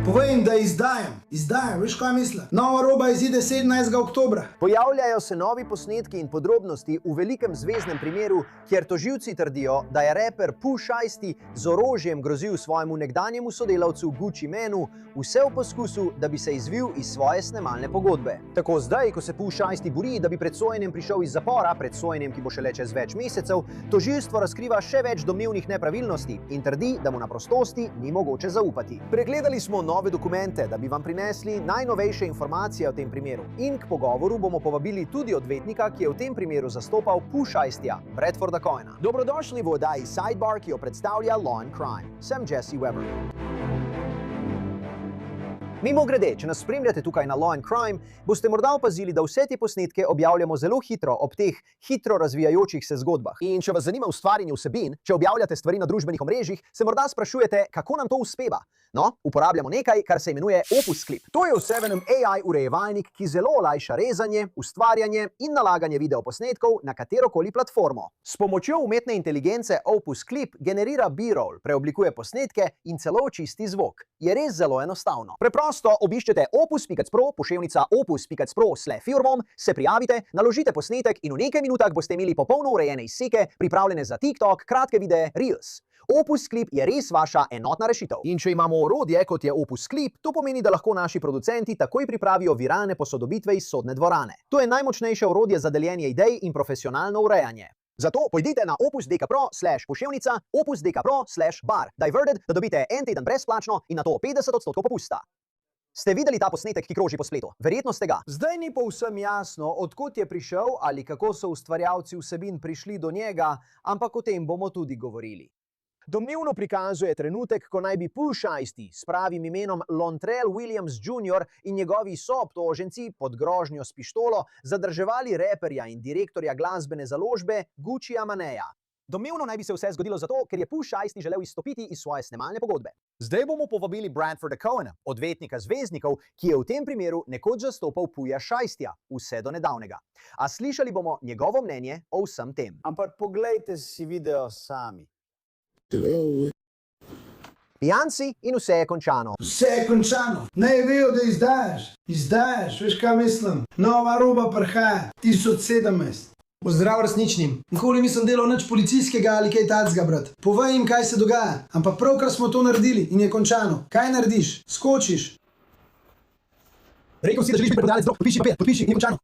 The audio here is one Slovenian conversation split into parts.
Povej jim, da izdajam. Izdajam, veš kaj mislim? Nova roba izide 17. oktobra. Pojavljajo se novi posnetki in podrobnosti v velikem zveznem primeru, kjer tožilci trdijo, da je reper Pooh Shiesty z orožjem grozil svojemu nekdanjemu sodelavcu Gucci Maneu, vse v poskusu, da bi se izvil iz svoje snemalne pogodbe. Tako zdaj, ko se Pooh Shiesty bori, da bi pred sojenjem prišel iz zapora, pred sojenjem, ki bo šele čez več mesecev, tožilstvo razkriva še več domnevnih nepravilnosti in trdi, da mu na prostosti ni mogoče zaupati. Pregledali smo nove dokumente, da bi vam prinesli najnovejše informacije o tem primeru. In k pogovoru bomo povabili tudi odvetnika, ki je v tem primeru zastopal Pooh Shiestyja, Bradforda Cohena. Dobrodošli v oddaji Sidebar, ki jo predstavlja Law & Crime. Sem Jesse Weber. Mimogrede, če nas spremljate tukaj na Law & Crime, boste morda opazili, da vse te posnetke objavljamo zelo hitro ob teh hitro razvijajočih se zgodbah. In če vas zanima ustvarjanje vsebin, če objavljate stvari na družbenih omrežjih, se morda sprašujete, kako nam to uspeva. No, uporabljamo nekaj, kar se imenuje Opus Clip. To je v Sevenem AI urejevalnik, ki zelo olajša rezanje, ustvarjanje in nalaganje videoposnetkov na katerokoli platformo. S pomočjo umetne inteligence Opus Clip generira B-roll, preoblikuje posnetke in celo očisti zvok. Je res zelo enostavno. Preprosto obiščete opus.pro, poševnica opus.pro/firmom, se prijavite, naložite posnetek in v nekaj minutah boste imeli popolno urejene izseke, pripravljene za TikTok, kratke videe, Reels. Opus Clip je res vaša enotna rešitev. In če imamo orodje, kot je Opus Clip, to pomeni, da lahko naši producenti takoj pripravijo viralne posodobitve iz sodne dvorane. To je najmočnejše orodje za deljenje idej in profesionalno urejanje. Zato pojdite na opus.pro/poševnica, opus.pro/bar diverted, da dobite en teden brezplačno in nato 50% popusta. Ste videli ta posnetek, ki kroži po spletu? Verjetno ste ga. Zdaj ni povsem jasno, od kod je prišel ali kako so ustvarjalci vsebin prišli do njega, ampak o tem bomo tudi govorili. Domnevno prikazuje trenutek, ko naj bi Pooh Shiesty s pravim imenom Lontrell Williams Jr. in njegovi soobtoženci pod grožnjo s pištolo zadrževali reperja in direktorja glasbene založbe Guccija Maneja. Domnevno naj bi se vse zgodilo zato, ker je Pooh Shiesty želel izstopiti iz svoje snemalne pogodbe. Zdaj bomo povabili Bradforda Cohena, odvetnika zvezdnikov, ki je v tem primeru nekoč zastopal Pooha Shiestyja, vse do nedavnega. A slišali bomo njegovo mnenje o vsem tem. Ampak poglejte si video sami. Pijanci in vse je končano. Vse je končano. Naj vejo, da izdajaš. Izdajaš, veš kaj mislim? Nova roba prihaja, 1017. Pozdrav resničnim. Nikoli nisem delal nič policijskega ali kaj takega, brat. Povej jim, kaj se dogaja. Ampak pravkar smo to naredili in je končano. Kaj narediš? Skočiš. Rekel si, da želiš biti preprodajalec drog. Podpiši, in je končano.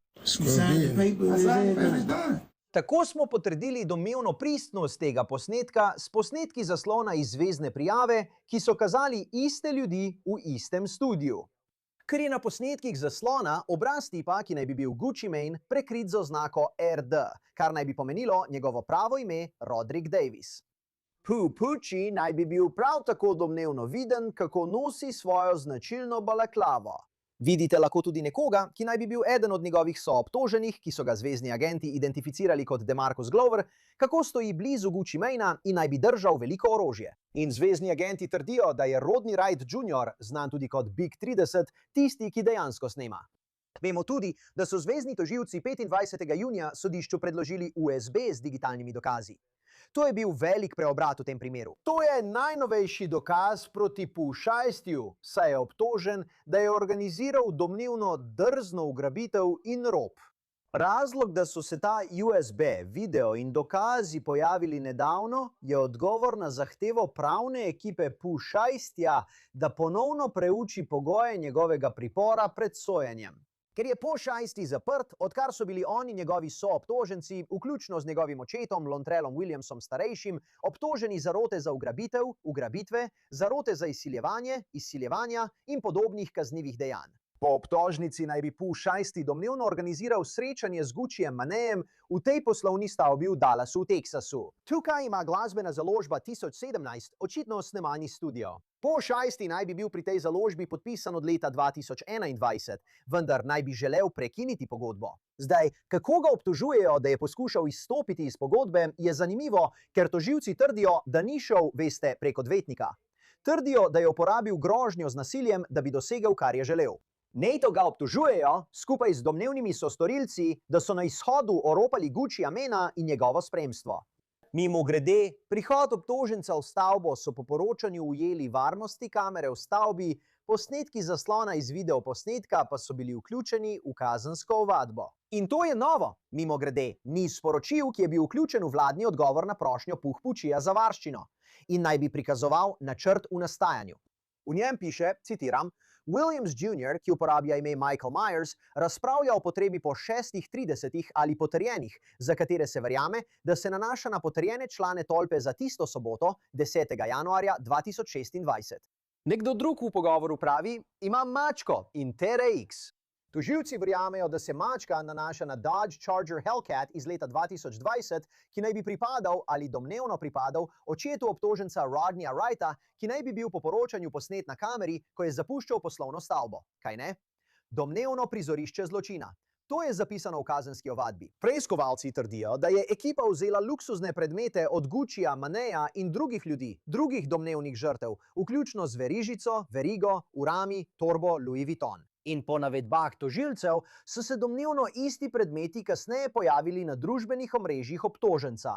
Tako smo potrdili domnevno pristnost tega posnetka s posnetki zaslona iz zvezne prijave, ki so kazali iste ljudi v istem studiu. Ker je na posnetkih zaslona obraz tipa, ki naj bi bil Gucci Mane, prekrit z oznako RD, kar naj bi pomenilo njegovo pravo ime Roderick Davis. Poochie naj bi bil prav tako domnevno viden, kako nosi svojo značilno balaklavo. Vidite lahko tudi nekoga, ki naj bi bil eden od njegovih soobtoženih, ki so ga zvezni agenti identificirali kot DeMarcus Glover, kako stoji blizu Gucci Manea in naj bi držal veliko orožje. In zvezni agenti trdijo, da je Rodney Wright Jr., znan tudi kot Big 30, tisti, ki dejansko snema. Vemo tudi, da so zvezni tožilci 25. junija sodišču predložili USB z digitalnimi dokazi. To je bil velik preobrat v tem primeru. To je najnovejši dokaz proti Pooh Shiestyju, saj je obtožen, da je organiziral domnevno drzno ugrabitev in rop. Razlog, da so se ta USB, video in dokazi pojavili nedavno, je odgovor na zahtevo pravne ekipe Pooh Shiestyja, da ponovno preuči pogoje njegovega pripora pred sojenjem. Ker je Pooh Shiesty zaprt, odkar so bili oni njegovi soobtoženci, vključno z njegovim očetom Lontrellom Williamsom starejšim, obtoženi zarote za ugrabitev, ugrabitve, zarote za izsiljevanje, izsiljevanja in podobnih kaznivih dejanj. Po obtožnici naj bi Pooh Shiesty domnevno organiziral srečanje z Guccijem Manejem v tej poslovni stavbi v Dallasu v Teksasu. Tukaj ima glasbena založba 1017 očitno snemalni studio. Pooh Shiesty naj bi bil pri tej založbi podpisan od leta 2021, vendar naj bi želel prekiniti pogodbo. Zdaj, kako ga obtožujejo, da je poskušal izstopiti iz pogodbe, je zanimivo, ker tožilci trdijo, da ni šel, veste, prek odvetnika. Trdijo, da je uporabil grožnjo z nasiljem, da bi dosegel, kar je želel. NATO ga obtožujejo, skupaj z domnevnimi sostorilci, da so na izhodu oropali Guccija Manea in njegovo spremstvo. Mimogrede, prihod obtoženca v stavbo so po poročanju ujeli varnostne kamere v stavbi, posnetki zaslona iz videoposnetka pa so bili vključeni v kazensko ovadbo. In to je novo, mimogrede, niz sporočil, ki je bil vključen v vladni odgovor na prošnjo Puh Pučija za varščino in naj bi prikazoval načrt v nastajanju. V njem piše, citiram, Williams Jr., ki uporablja ime Michael Myers, razpravlja o potrebi po 6:30 ali potrjenih, za katere se verjame, da se nanaša na potrjene člane tolpe za tisto soboto, 10. januarja 2026. Nekdo drug v pogovoru pravi, imam mačko in TRX. Tožilci verjamejo, da se mačka nanaša na Dodge Charger Hellcat iz leta 2020, ki naj bi pripadal ali domnevno pripadal očetu obtoženca Rodneyja Wrighta, ki naj bi bil po poročanju posnet na kameri, ko je zapuščal poslovno stavbo. Kaj ne? Domnevno prizorišče zločina. To je zapisano v kazenski ovadbi. Preiskovalci trdijo, da je ekipa vzela luksuzne predmete od Guccija, Maneja in drugih ljudi, drugih domnevnih žrtev, vključno z verižico, verigo, urami, torbo Louis Vuitton. In po navedbah tožilcev so se domnevno isti predmeti kasneje pojavili na družbenih omrežjih obtoženca.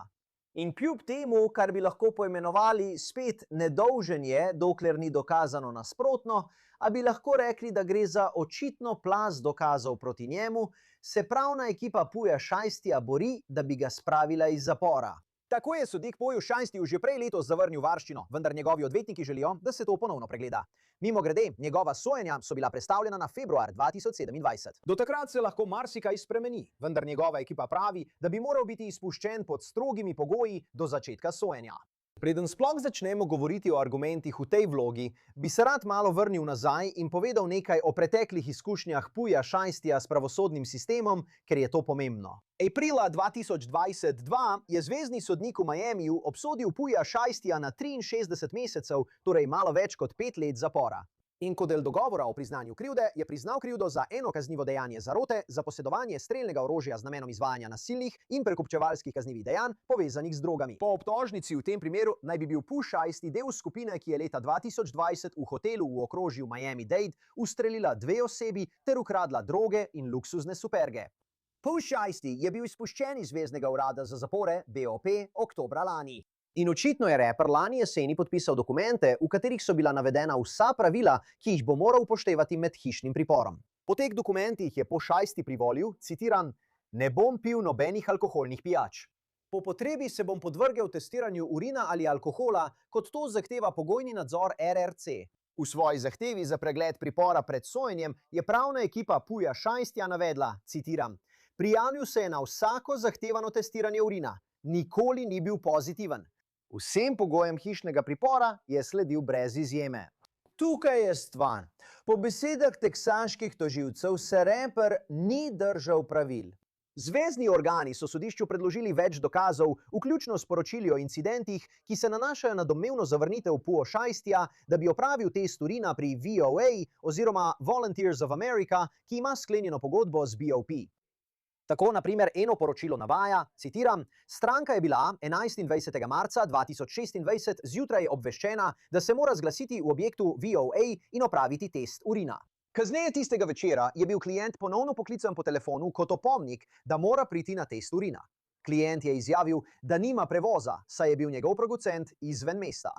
In kljub temu, kar bi lahko poimenovali spet nedolženje, dokler ni dokazano nasprotno, a bi lahko rekli, da gre za očitno plaz dokazov proti njemu, se pravna ekipa Puja Šajstija bori, da bi ga spravila iz zapora. Tako je sodnik Puju Šajstiju že prej letos zavrnil varščino, vendar njegovi odvetniki želijo, da se to ponovno pregleda. Mimogrede, njegova sojenja so bila prestavljena na februar 2027. Do takrat se lahko marsikaj spremeni, vendar njegova ekipa pravi, da bi moral biti izpuščen pod strogimi pogoji do začetka sojenja. Preden sploh začnemo govoriti o argumentih v tej vlogi, bi se rad malo vrnil nazaj in povedal nekaj o preteklih izkušnjah Puja Šajstija s pravosodnim sistemom, ker je to pomembno. Aprila 2022 je zvezni sodnik v Miamiju obsodil Puja Šajstija na 63 mesecev, torej malo več kot 5 let zapora. In kot del dogovora o priznanju krivde je priznal krivdo za eno kaznivo dejanje zarote, za posedovanje strelnega orožja z namenom izvajanja nasilnih in prekupčevalskih kaznivih dejanj povezanih z drogami. Po obtožnici v tem primeru naj bi bil Puh Šajsti del skupine, ki je leta 2020 v hotelu v okrožju Miami-Dade ustrelila 2 osebi ter ukradla droge in luksuzne superge. Puh Šajsti je bil izpuščen iz Zveznega urada za zapore BOP oktobra lani. In očitno je reper lani jeseni podpisal dokumente, v katerih so bila navedena vsa pravila, ki jih bo moral upoštevati med hišnim priporom. Po teh dokumentih je Puh Šajsti privolil, citiram, ne bom pil nobenih alkoholnih pijač. Po potrebi se bom podvrgel testiranju urina ali alkohola, kot to zahteva pogojni nadzor RRC. V svoji zahtevi za pregled pripora pred sojenjem je pravna ekipa Puja Šajstija navedla, citiram, prijavil se je na vsako zahtevano testiranje urina, nikoli ni bil pozitiven. Vsem pogojem hišnega pripora je sledil brez izjeme. Tukaj je stvar. Po besedah teksaških tožilcev se reper ni držal pravil. Zvezni organi so sodišču predložili več dokazov, vključno s poročili o incidentih, ki se nanašajo na domnevno zavrnitev Puha Šajstija, da bi opravil test urina pri VOA oziroma Volunteers of America, ki ima sklenjeno pogodbo z BOP. Tako, na primer, eno poročilo navaja, citiram, stranka je bila 21. marca 2026 zjutraj obveščena, da se mora zglasiti v objektu VOA in opraviti test urina. Kasneje tistega večera je bil klient ponovno poklican po telefonu kot opomnik, da mora priti na test urina. Klient je izjavil, da nima prevoza, saj je bil njegov producent izven mesta.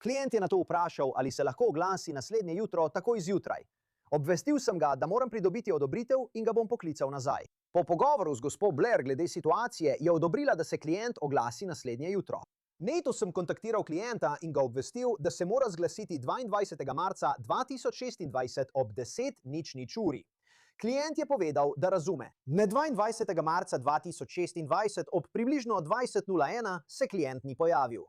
Klient je nato vprašal, ali se lahko oglasi naslednje jutro takoj zjutraj. Obvestil sem ga, da moram pridobiti odobritev in ga bom poklical nazaj. Po pogovoru z gospo Blair glede situacije je odobrila, da se klient oglasi naslednje jutro. Nato sem kontaktiral klienta in ga obvestil, da se mora zglasiti 22. marca 2026 ob 10:00 uri. Klient je povedal, da razume. Na 22. marca 2026 ob približno 20:01 se klient ni pojavil.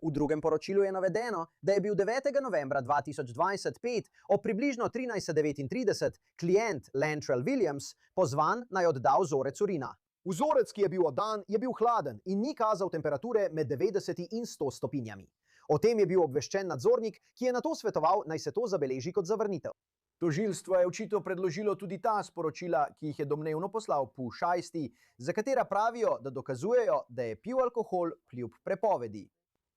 V drugem poročilu je navedeno, da je bil 9. novembra 2025 ob približno 13:39 klient Lantrell Williams pozvan naj odda vzorec urina. Vzorec, ki je bil oddan, je bil hladen in ni kazal temperature med 90 in 100 stopinjami. O tem je bil obveščen nadzornik, ki je nato svetoval, naj se to zabeleži kot zavrnitev. Tožilstvo je očitno predložilo tudi ta sporočila, ki jih je domnevno poslal Puh Šajsti, za katera pravijo, da dokazujejo, da je pil alkohol kljub prepovedi.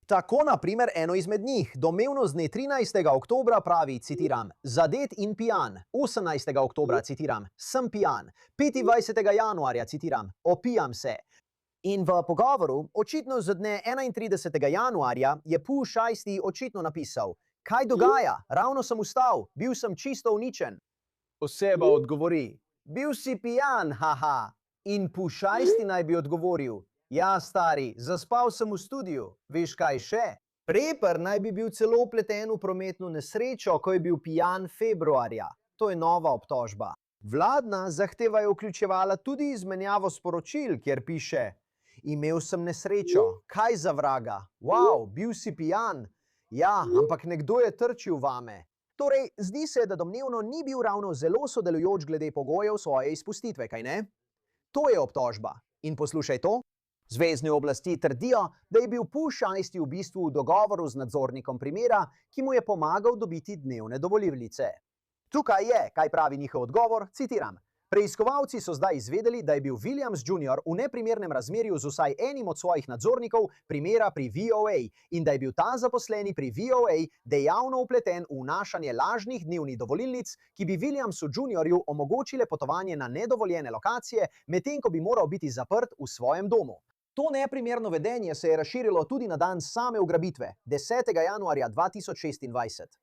Tako, na primer, eno izmed njih, domnevno z dne 13. oktobra pravi, citiram, zadet in pijan, 18. oktobra, citiram, sem pijan, 25. januarja, citiram, opijam se. In v pogovoru, očitno z dne 31. januarja, je Puh Šajsti očitno napisal, Kaj dogaja? Ravno sem vstal, bil sem čisto uničen. Oseba odgovori: bil si pijan, haha. In pušajsti naj bi odgovoril: ja, stari, zaspal sem v studiu. Veš kaj še? Prepar naj bi bil celo vpleten v prometno nesrečo, ko je bil pijan februarja. To je nova obtožba. Vladna zahteva je vključevala tudi izmenjavo sporočil, kjer piše: imel sem nesrečo, kaj za vraga? Wow, bil si pijan. Ja, ampak nekdo je trčil vame. Torej, zdi se, da domnevno ni bil ravno zelo sodelujoč glede pogojev svoje izpustitve, kaj ne? To je obtožba. In poslušaj to. Zvezne oblasti trdijo, da je bil Pušajsti v bistvu v dogovoru z nadzornikom primera, ki mu je pomagal dobiti dnevne dovolilnice. Tukaj je, kaj pravi njihov odgovor, citiram: preiskovalci so zdaj izvedeli, da je bil Williams Jr. v neprimernem razmerju z vsaj enim od svojih nadzornikov primera pri VOA in da je bil ta zaposleni pri VOA dejavno vpleten v vnašanje lažnih dnevnih dovolilnic, ki bi Williamsu Jr. omogočile potovanje na nedovoljene lokacije, medtem ko bi moral biti zaprt v svojem domu. To neprimerno vedenje se je razširilo tudi na dan same ugrabitve, 10. januarja 2026.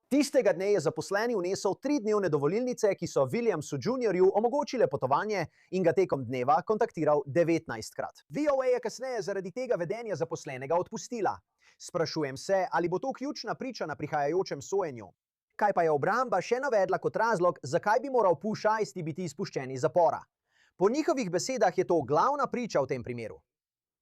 Tistega dne je zaposleni vnesel 3-dnevne dovolilnice, ki so Williamsu Jr. omogočile potovanje, in ga tekom dneva kontaktiral 19-krat. VOA je kasneje zaradi tega vedenja zaposlenega odpustila. Sprašujem se, ali bo to ključna priča na prihajajočem sojenju. Kaj pa je obramba še navedla kot razlog, zakaj bi moral Pušajsti biti izpuščen iz zapora? Po njihovih besedah je to glavna priča v tem primeru.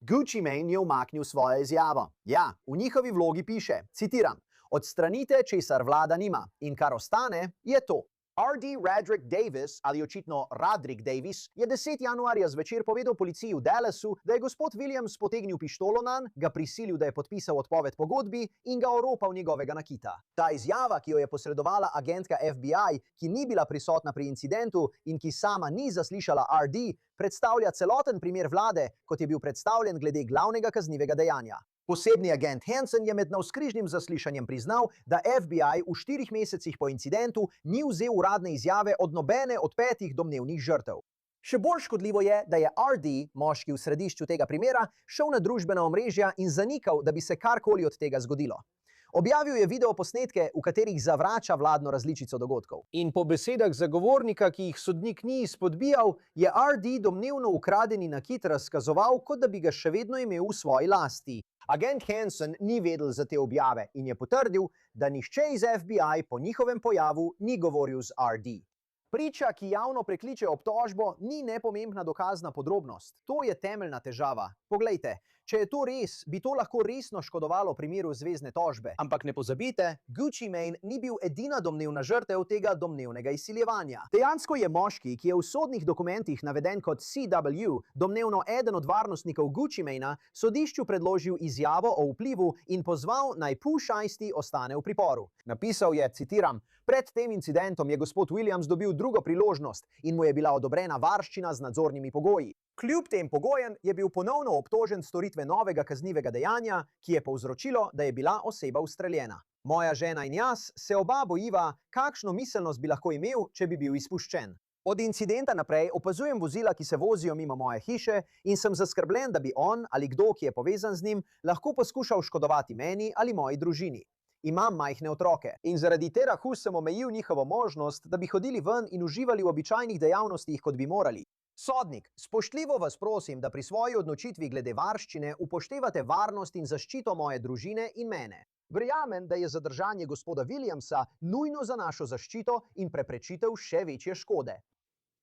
Gucci Mane je umaknil svojo izjavo. Ja, v njihovi vlogi piše, citiram: odstranite, česar vlada nima, in kar ostane, je to. R.D. Radrick Davis, ali očitno Radrick Davis, je 10. januarja zvečer povedal policiji v Dallasu, da je gospod Williams potegnil pištolo nanj, ga prisilil, da je podpisal odpoved pogodbi in ga oropal njegovega nakita. Ta izjava, ki jo je posredovala agentka FBI, ki ni bila prisotna pri incidentu in ki sama ni zaslišala R.D., predstavlja celoten primer vlade, kot je bil predstavljen glede glavnega kaznivega dejanja. Posebni agent Hansen je med navzkrižnim zaslišanjem priznal, da FBI v 4 mesecih po incidentu ni vzel uradne izjave od nobene od 5 domnevnih žrtev. Še bolj škodljivo je, da je R.D., moški v središču tega primera, šel na družbena omrežja in zanikal, da bi se karkoli od tega zgodilo. Objavil je videoposnetke, v katerih zavrača vladno različico dogodkov. In po besedah zagovornika, ki jih sodnik ni izpodbijal, je R.D. domnevno ukradeni nakit razkazoval, kot da bi ga še vedno imel v svoji lasti. Agent Hansen ni vedel za te objave in je potrdil, da nihče iz FBI po njihovem pojavu ni govoril z R.D. Priča, ki javno prekliče obtožbo, ni nepomembna dokazna podrobnost. To je temeljna težava. Poglejte, če je to res, bi to lahko resno škodovalo primeru zvezne tožbe. Ampak ne pozabite, Gucci Mane ni bil edina domnevna žrtev tega domnevnega izsiljevanja. Dejansko je moški, ki je v sodnih dokumentih naveden kot CW, domnevno eden od varnostnikov Gucci Manea, sodišču predložil izjavo o vplivu in pozval, naj Pušajsti ostane v priporu. Napisal je, citiram: pred tem incidentom je gospod Williams dobil drugo priložnost in mu je bila odobrena varščina z nadzornimi pogoji. Kljub tem pogojem je bil ponovno obtožen storitve novega kaznivega dejanja, ki je povzročilo, da je bila oseba ustreljena. Moja žena in jaz se oba bojiva, kakšno miselnost bi lahko imel, če bi bil izpuščen. Od incidenta naprej opazujem vozila, ki se vozijo mimo moje hiše, in sem zaskrbljen, da bi on ali kdo, ki je povezan z njim, lahko poskušal škodovati meni ali moji družini. Imam majhne otroke in zaradi terahu sem omejil njihovo možnost, da bi hodili ven in uživali v običajnih dejavnostih, kot bi morali. Sodnik, spoštljivo vas prosim, da pri svoji odločitvi glede varščine upoštevate varnost in zaščito moje družine in mene. Verjamem, da je zadržanje gospoda Williamsa nujno za našo zaščito in preprečitev še večje škode.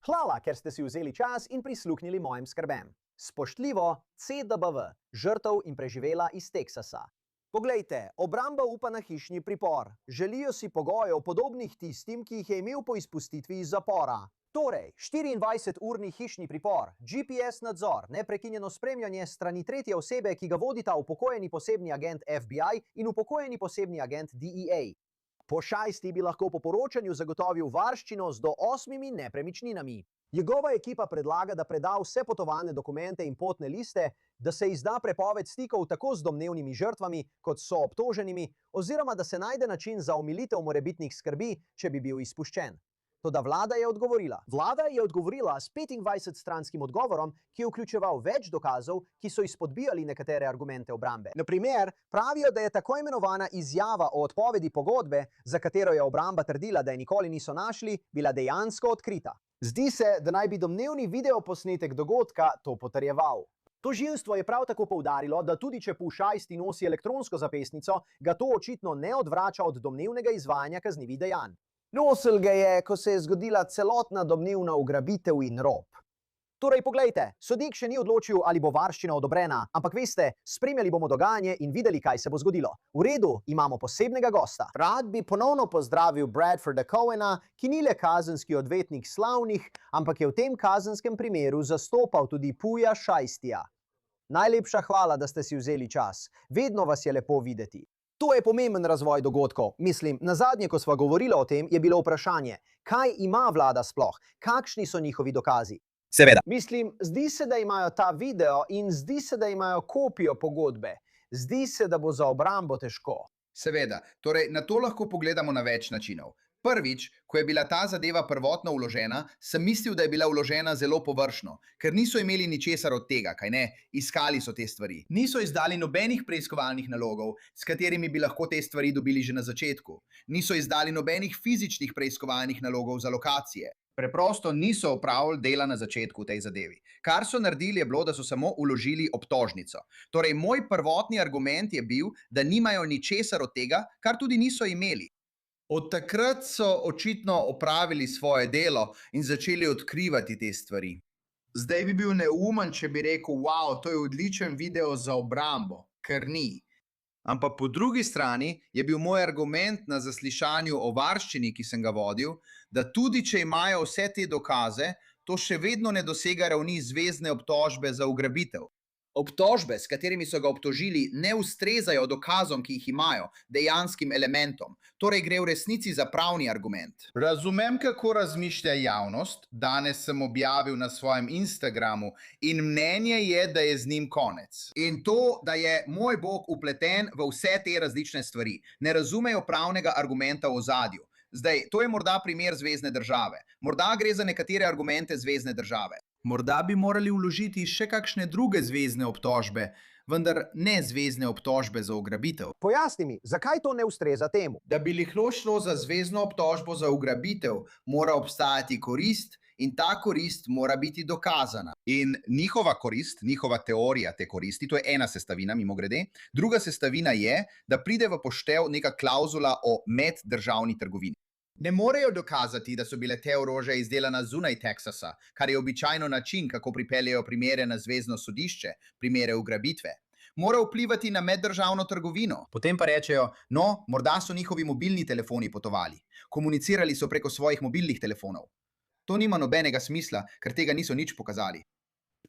Hvala, ker ste si vzeli čas in prisluhnili mojim skrbem. Spoštljivo, CDBV, žrtev in preživela iz Teksasa. Poglejte, obramba upa na hišni pripor. Želijo si pogojev podobnih tistim, ki jih je imel po izpustitvi iz zapora. Torej, 24-urni hišni pripor, GPS nadzor, neprekinjeno spremljanje strani tretje osebe, ki ga vodita upokojeni posebni agent FBI in upokojeni posebni agent DEA. Pušajsti bi lahko po poročanju zagotovil varščino z do 8 nepremičninami. Njegova ekipa predlaga, da preda vse potovalne dokumente in potne liste, da se izda prepoved stikov tako z domnevnimi žrtvami kot so obtoženimi, oziroma da se najde način za omilitev morebitnih skrbi, če bi bil izpuščen. Toda vlada je odgovorila. Vlada je odgovorila s 25-stranskim odgovorom, ki je vključeval več dokazov, ki so izpodbijali nekatere argumente obrambe. Na primer, pravijo, da je tako imenovana izjava o odpovedi pogodbe, za katero je obramba trdila, da je nikoli niso našli, bila dejansko odkrita. Zdi se, da naj bi domnevni videoposnetek dogodka to potrjeval. Tožilstvo je prav tako poudarilo, da tudi če Pušajsti nosi elektronsko zapestnico, ga to očitno ne odvrača od domnevnega izvajanja kaznivih dejanj. Nosil ga je, ko se je zgodila celotna domnevna ugrabitev in rop. Torej, poglejte, sodnik še ni odločil, ali bo varščina odobrena, ampak veste, spremljali bomo dogajanje in videli, kaj se bo zgodilo. V redu, imamo posebnega gosta. Rad bi ponovno pozdravil Bradforda Cowena, ki ni le kazenski odvetnik slavnih, ampak je v tem kazenskem primeru zastopal tudi Puja Šajstija. Najlepša hvala, da ste si vzeli čas. Vedno vas je lepo videti. To je pomemben razvoj dogodkov. Mislim, nazadnje, ko sva govorila o tem, je bilo vprašanje, kaj ima vlada sploh, kakšni so njihovi dokazi. Seveda. Mislim, zdi se, da imajo ta video in zdi se, da imajo kopijo pogodbe. Zdi se, da bo za obrambo težko. Seveda, torej na to lahko pogledamo na več načinov. Prvič, ko je bila ta zadeva prvotno vložena, sem mislil, da je bila vložena zelo površno, ker niso imeli ničesar od tega, kaj ne, iskali so te stvari. Niso izdali nobenih preiskovalnih nalogov, s katerimi bi lahko te stvari dobili že na začetku. Niso izdali nobenih fizičnih preiskovalnih nalogov za lokacije. Preprosto niso opravili dela na začetku v tej zadevi. Kar so naredili je bilo, da so samo vložili obtožnico. Torej, moj prvotni argument je bil, da nimajo ničesar od tega, kar tudi niso imeli. Od takrat so očitno opravili svoje delo in začeli odkrivati te stvari. Zdaj bi bil neumen, če bi rekel, wow, to je odličen video za obrambo, ker ni. Ampak po drugi strani je bil moj argument na zaslišanju o varščini, ki sem ga vodil, da tudi če imajo vse te dokaze, to še vedno ne dosega ravni zvezne obtožbe za ugrabitev. Obtožbe, s katerimi so ga obtožili, ne ustrezajo dokazom, ki jih imajo, dejanskim elementom. Torej gre v resnici za pravni argument. Razumem, kako razmišlja javnost. Danes sem objavil na svojem Instagramu in mnenje je, da je z njim konec. In to, da je moj bog vpleten v vse te različne stvari. Ne razumejo pravnega argumenta v ozadju. Zdaj, to je morda primer zvezne države. Morda gre za nekatere argumente zvezne države. Morda bi morali vložiti še kakšne druge zvezne obtožbe, vendar ne zvezne obtožbe za ugrabitev. Pojasni mi, zakaj to ne ustreza temu? Da bi lahko šlo za zvezno obtožbo za ugrabitev, mora obstajati korist in ta korist mora biti dokazana. In njihova korist, njihova teorija te koristi, to je ena sestavina, mimogrede. Druga sestavina je, da pride v poštev neka klauzula o meddržavni trgovini. Ne morejo dokazati, da so bile te orožje izdelana zunaj Teksasa, kar je običajno način, kako pripeljejo primere na zvezno sodišče, primere ugrabitve. Mora vplivati na meddržavno trgovino. Potem pa rečejo, no, morda so njihovi mobilni telefoni potovali. Komunicirali so preko svojih mobilnih telefonov. To nima nobenega smisla, ker tega niso nič pokazali.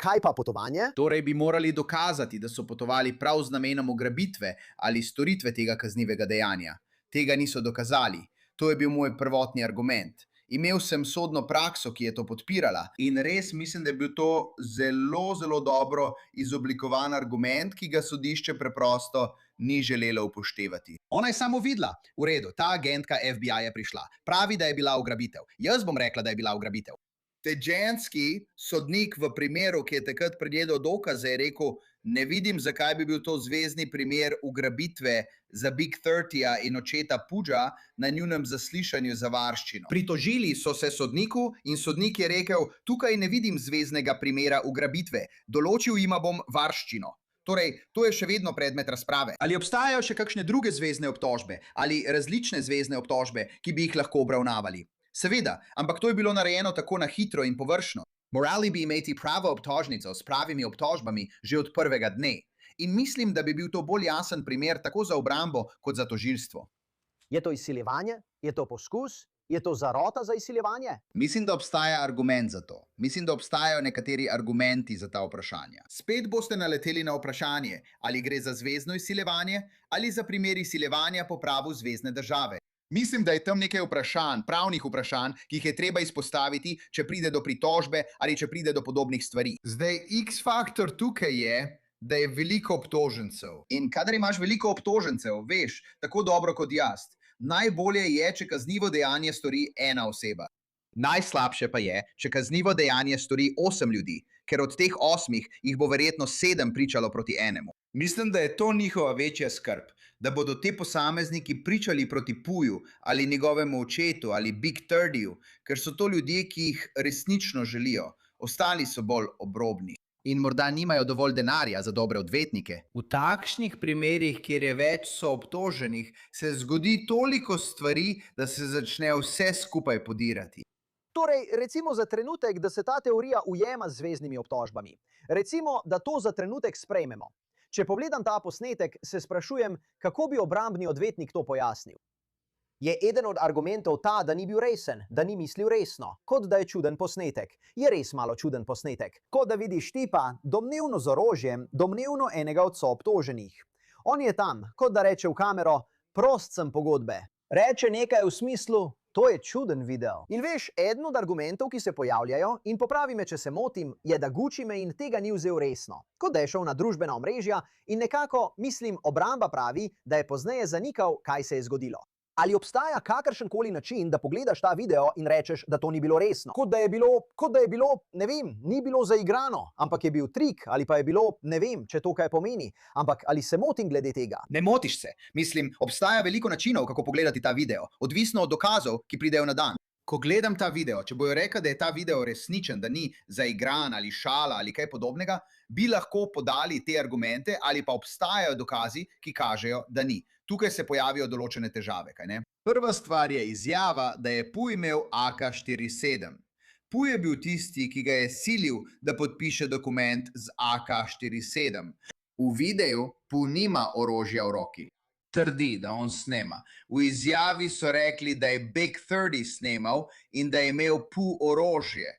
Kaj pa potovanje? Torej bi morali dokazati, da so potovali prav z namenom ugrabitve ali storitve tega kaznivega dejanja. Tega niso dokazali. To je bil moj prvotni argument. Imel sem sodno prakso, ki je to podpirala in res mislim, da je bil to zelo, zelo dobro izoblikovan argument, ki ga sodišče preprosto ni želelo upoštevati. Ona je samo videla, v redu, ta agentka FBI je prišla. Pravi, da je bila ugrabitev. Jaz bom rekla, da je bila ugrabitev. Teđenski sodnik v primeru, ki je takrat pregledal dokaze, je rekel, ne vidim, zakaj bi bil to zvezni primer ugrabitve za Big 30 in očeta Puja na njunem zaslišanju za varščino. Pritožili so se sodniku in sodnik je rekel, tukaj ne vidim zveznega primera ugrabitve, določil jima bom varščino. Torej, to je še vedno predmet razprave. Ali obstajajo še kakšne druge zvezne obtožbe ali različne zvezne obtožbe, ki bi jih lahko obravnavali? Seveda, ampak to je bilo narejeno tako na hitro in površno. Morali bi imeti pravo obtožnico s pravimi obtožbami že od prvega dne. In mislim, da bi bil to bolj jasen primer tako za obrambo kot za tožilstvo. Je to izsiljevanje? Je to poskus? Je to zarota za izsiljevanje? Mislim, da obstaja argument za to. Mislim, da obstajajo nekateri argumenti za ta vprašanja. Spet boste naleteli na vprašanje, ali gre za zvezno izsiljevanje ali za primer izsiljevanja po pravu zvezne države. Mislim, da je tam nekaj vprašanj, pravnih vprašanj, ki jih je treba izpostaviti, če pride do pritožbe ali če pride do podobnih stvari. Zdaj, X-faktor tukaj je, da je veliko obtožencev. In kadar imaš veliko obtožencev, veš, tako dobro kot jaz, najbolje je, če kaznivo dejanje stori ena oseba. Najslabše pa je, če kaznivo dejanje stori 8 ljudi, ker od teh 8 jih bo verjetno 7 pričalo proti enemu. Mislim, da je to njihova večja skrb, da bodo te posamezniki pričali proti Puju ali njegovemu očetu ali Big 30, ker so to ljudje, ki jih resnično želijo. Ostali so bolj obrobni. In morda nimajo dovolj denarja za dobre odvetnike. V takšnih primerih, kjer je več soobtoženih, se zgodi toliko stvari, da se začne vse skupaj podirati. Torej, recimo za trenutek, da se ta teorija ujema z zveznimi obtožbami. Recimo, da to za trenutek sprejmemo. Če pogledam ta posnetek, se sprašujem, kako bi obrambni odvetnik to pojasnil. Je eden od argumentov ta, da ni bil resen, da ni mislil resno, kot da je čuden posnetek. Je res malo čuden posnetek, kot da vidiš tipa, domnevno z orožjem, domnevno enega od soobtoženih. On je tam, kot da reče v kamero, prost sem pogodbe. Reče nekaj v smislu, to je čuden video. In veš, eden od argumentov, ki se pojavljajo, in popravi me, če se motim, je, da Gucci Mane tega ni vzel resno. Kot da je šel na družbena omrežja in nekako, mislim, obramba pravi, da je pozneje zanikal, kaj se je zgodilo. Ali obstaja kakršenkoli način, da pogledaš ta video in rečeš, da to ni bilo resno? Kot da je bilo, ne vem, ni bilo zaigrano, ampak je bil trik, ali pa je bilo, ne vem, če to kaj pomeni. Ampak ali se motim glede tega? Ne motiš se. Mislim, obstaja veliko načinov, kako pogledati ta video, odvisno od dokazov, ki pridejo na dan. Ko gledam ta video, če bojo rekli, da je ta video resničen, da ni zaigran ali šala ali kaj podobnega, bi lahko podali te argumente ali pa obstajajo dokazi, ki kažejo, da ni. Tukaj se pojavijo določene težave, kaj ne? Prva stvar je izjava, da je Puj imel AK-47. Puj je bil tisti, ki ga je silil, da podpiše dokument z AK-47. V videu Puj nima orožja v roki. Trdi, da on snema. V izjavi so rekli, da je Big 30 snemal in da je imel Puj orožje.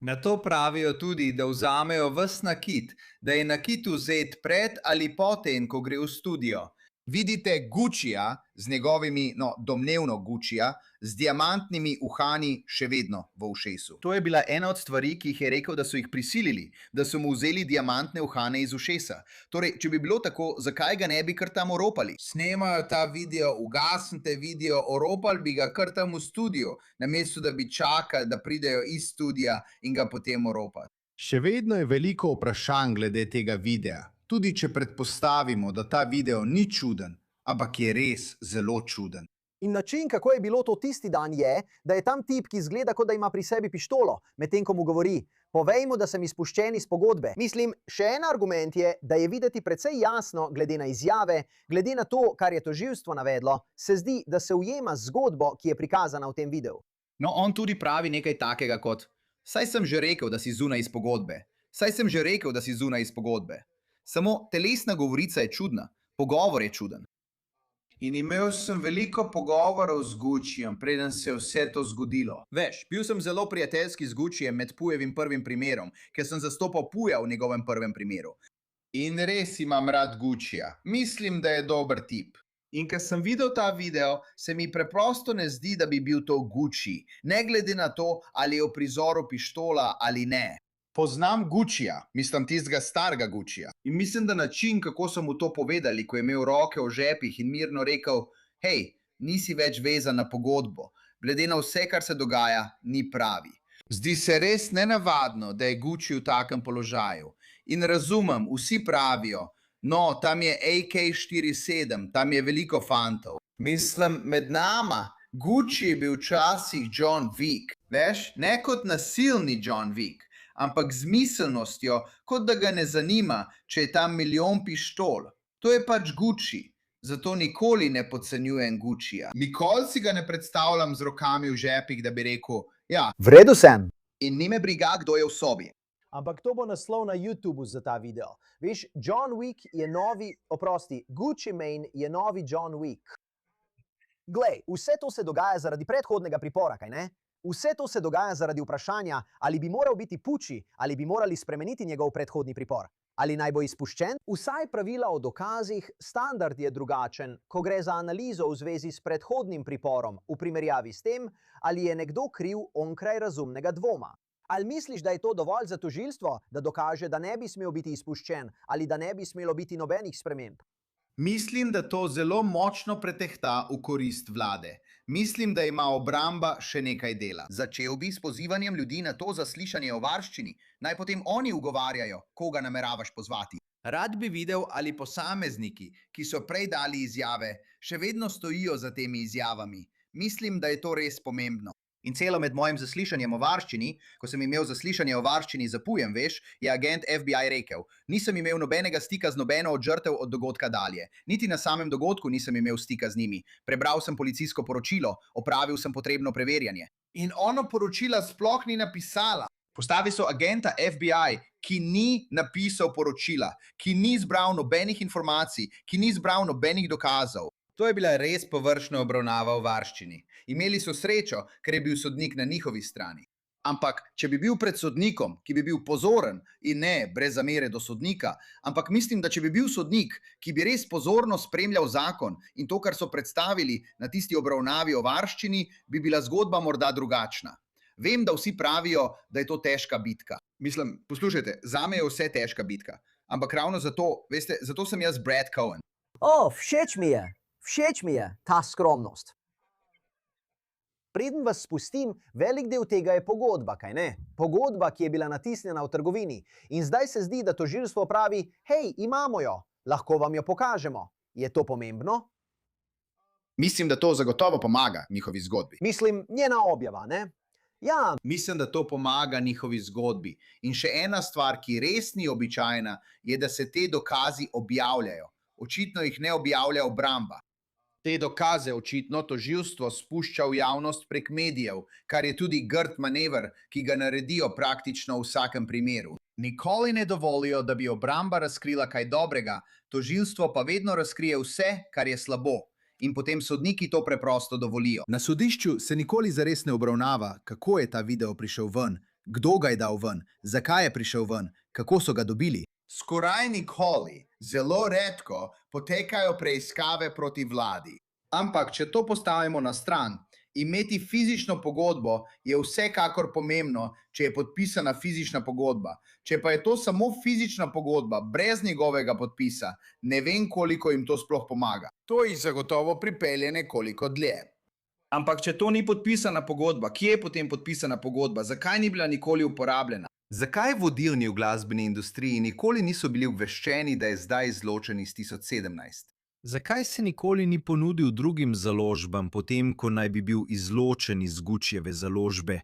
Na to pravijo tudi, da vzamejo ves nakit, da je nakit vzet pred ali potem, ko gre v studio. Vidite Guccija z njegovimi, domnevno Guccija, z diamantnimi uhani še vedno v ušesu. To je bila ena od stvari, ki jih je rekel, da so jih prisilili, da so mu vzeli diamantne uhane iz ušesa. Torej, če bi bilo tako, zakaj ga ne bi kar tam oropali? Snemajo ta video, ugasnite video, oropali bi ga kar tam v studiu, namesto da bi čakali, da pridejo iz studija in ga potem oropali. Še vedno je veliko vprašanj glede tega videa. Tudi če predpostavimo, da ta video ni čuden, ampak je res zelo čuden. In način, kako je bilo to tisti dan, je, da je tam tip, ki izgleda, kot da ima pri sebi pištolo, medtem ko mu govori, povej mu, da sem izpuščen iz pogodbe. Mislim, še en argument je, da je videti precej jasno, glede na izjave, glede na to, kar je tožilstvo navedlo, se zdi, da se ujema zgodbo, ki je prikazana v tem videu. No, on tudi pravi nekaj takega kot, saj sem že rekel, da si zunaj iz pogodbe. Saj sem že rekel, da si zunaj iz pogodbe. Samo telesna govorica je čudna, pogovor je čuden. In imel sem veliko pogovorov z Guccijem, preden se je vse to zgodilo. Veš, bil sem zelo prijateljski z Guccijem med Pujevim prvim primerom, ker sem zastopal Puja v njegovem prvem primeru. In res imam rad Guccija. Mislim, da je dober tip. In ker sem videl ta video, se mi preprosto ne zdi, da bi bil to Gucci, ne glede na to, ali je v prizoru pištola ali ne. Poznam Guccija, mislim tistega starega Guccija. In mislim, da način, kako so mu to povedali, ko je imel roke v žepih in mirno rekel, hej, nisi več vezan na pogodbo, glede na vse, kar se dogaja, ni pravi. Zdi se res nenavadno, da je Gucci v takem položaju. In razumem, vsi pravijo, no, tam je AK-47, tam je veliko fantov. Mislim, med nama, Gucci je bil včasih John Wick. Veš, ne kot nasilni John Wick, ampak z miselnostjo, kot da ga ne zanima, če je tam milijon pištol. To je pač Gucci, zato nikoli ne podcenjujem Guccija. Nikoli si ga ne predstavljam z rokami v žepih, da bi rekel, ja, V redu sem. in ni me briga, kdo je v sobi. Ampak to bo naslov na YouTubeu za ta video. Veš, John Wick je novi, Gucci Mane je novi John Wick. Glej, vse to se dogaja zaradi predhodnega pripora, kaj ne? Vse to se dogaja zaradi vprašanja, ali bi moral biti Pucci, ali bi morali spremeniti njegov predhodni pripor. Ali naj bo izpuščen? Vsaj pravila o dokazih, standard je drugačen, ko gre za analizo v zvezi s predhodnim priporom, v primerjavi s tem, ali je nekdo kriv onkraj razumnega dvoma. Ali misliš, da je to dovolj za tožilstvo, da dokaže, da ne bi smel biti izpuščen, ali da ne bi smelo biti nobenih sprememb? Mislim, da to zelo močno pretehta v korist vlade. Mislim, da ima obramba še nekaj dela. Začel bi s pozivanjem ljudi na to zaslišanje o varščini, naj potem oni ugovarjajo, koga nameravaš pozvati. Rad bi videl, ali posamezniki, ki so prej dali izjave, še vedno stojijo za temi izjavami. Mislim, da je to res pomembno. In celo med mojim zaslišanjem o varščini, ko sem imel zaslišanje o varščini za Pujem, veš, je agent FBI rekel: nisem imel nobenega stika z nobeno od žrtev od dogodka dalje. Niti na samem dogodku nisem imel stika z njimi. Prebral sem policijsko poročilo, opravil sem potrebno preverjanje. In ono poročila sploh ni napisala. Postavi so agenta FBI, ki ni napisal poročila, ki ni zbral nobenih informacij, ki ni zbral nobenih dokazov. To je bila res površna obravnava o varščini. Imeli so srečo, ker je bil sodnik na njihovi strani. Ampak, če bi bil pred sodnikom, ki bi bil pozoren in ne brez zamere do sodnika, ampak mislim, da če bi bil sodnik, ki bi res pozorno spremljal zakon in to, kar so predstavili na tisti obravnavi o varščini, bi bila zgodba morda drugačna. Vem, da vsi pravijo, da je to težka bitka. Mislim, poslušajte, zame je vse težka bitka. Ampak ravno zato, veste, zato sem jaz Brad Cohen. Všeč mi je ta skromnost. Preden vas spustim, velik del tega je pogodba, kaj ne? Pogodba, ki je bila natisnjena v trgovini. In zdaj se zdi, da tožilstvo pravi: hej, imamo jo, lahko vam jo pokažemo. Je to pomembno? Mislim, da to zagotovo pomaga njihovi zgodbi. Mislim, njena objava, ne? Ja, Mislim, da to pomaga njihovi zgodbi. In še ena stvar, ki res ni običajna, je, da se te dokazi objavljajo. Očitno jih ne objavlja obramba. Te dokaze očitno tožilstvo spušča v javnost prek medijev, kar je tudi grd manever, ki ga naredijo praktično v vsakem primeru. Nikoli ne dovolijo, da bi obramba razkrila kaj dobrega, tožilstvo pa vedno razkrije vse, kar je slabo. In potem sodniki to preprosto dovolijo. Na sodišču se nikoli zares ne obravnava, kako je ta video prišel ven, kdo ga je dal ven, zakaj je prišel ven, kako so ga dobili. Skoraj nikoli, zelo redko, potekajo preiskave proti vladi. Ampak, če to postavimo na stran, imeti fizično pogodbo je vsekakor pomembno, če je podpisana fizična pogodba. Če pa je to samo fizična pogodba, brez njegovega podpisa, ne vem, koliko jim to sploh pomaga. To jih zagotovo pripelje nekoliko dlje. Ampak, če to ni podpisana pogodba, kje je potem podpisana pogodba? Zakaj ni bila nikoli uporabljena? Zakaj vodilni v glasbeni industriji nikoli niso bili obveščeni, da je zdaj izločen iz 1017? Zakaj se nikoli ni ponudil drugim založbam, potem ko naj bi bil izločen iz Guccijeve založbe?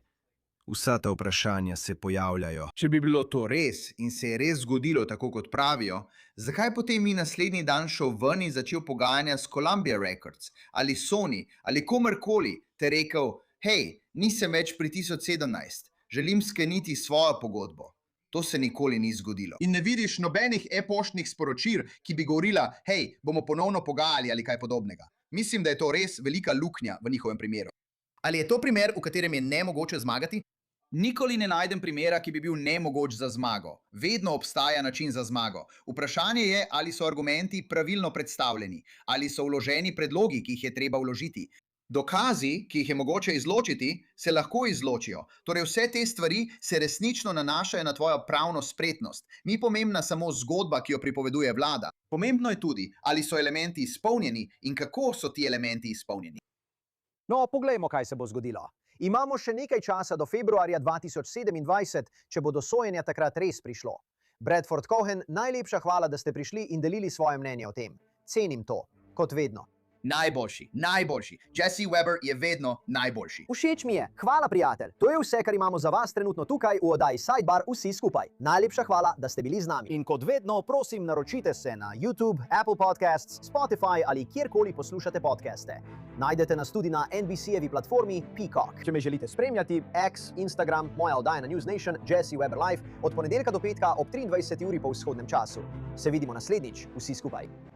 Vsa ta vprašanja se pojavljajo. Če bi bilo to res in se je res zgodilo tako, kot pravijo, zakaj potem ni naslednji dan šel ven in začel pogajanja s Columbia Records ali Sony ali komerkoli ter rekel: hej, nisem več pri 1017. Želim skleniti svojo pogodbo. To se nikoli ni zgodilo. In ne vidiš nobenih e-poštnih sporočil, ki bi govorila: hej, bomo ponovno pogajali ali kaj podobnega. Mislim, da je to res velika luknja v njihovem primeru. Ali je to primer, v katerem je nemogoče zmagati? Nikoli ne najdem primera, ki bi bil nemogoč za zmago. Vedno obstaja način za zmago. Vprašanje je, ali so argumenti pravilno predstavljeni, ali so vloženi predlogi, ki jih je treba vložiti. Dokazi, ki jih je mogoče izločiti, se lahko izločijo. Torej vse te stvari se resnično nanašajo na tvojo pravno spretnost. Ni pomembna samo zgodba, ki jo pripoveduje vlada. Pomembno je tudi, ali so elementi izpolnjeni in kako so ti elementi izpolnjeni. no, poglejmo, kaj se bo zgodilo. Imamo še nekaj časa do februarja 2027, če bo do sojenja takrat res prišlo. Bradford Cohen, najlepša hvala, da ste prišli in delili svoje mnenje o tem. Cenim to, kot vedno. Najboljši. Jesse Weber je vedno najboljši. Všeč mi je. Hvala, prijatelj. To je vse, kar imamo za vas trenutno tukaj v oddaji Sidebar vsi skupaj. Najlepša hvala, da ste bili z nami. In kot vedno, prosim, naročite se na YouTube, Apple Podcasts, Spotify ali kjerkoli poslušate podcaste. Najdete nas tudi na NBC-jevi platformi Peacock. Če me želite spremljati, X, Instagram, moja oddaja na News Nation, Jesse Weber Live, od ponedeljka do petka ob 23. uri po vzhodnem času. Se vidimo naslednjič, vsi skupaj.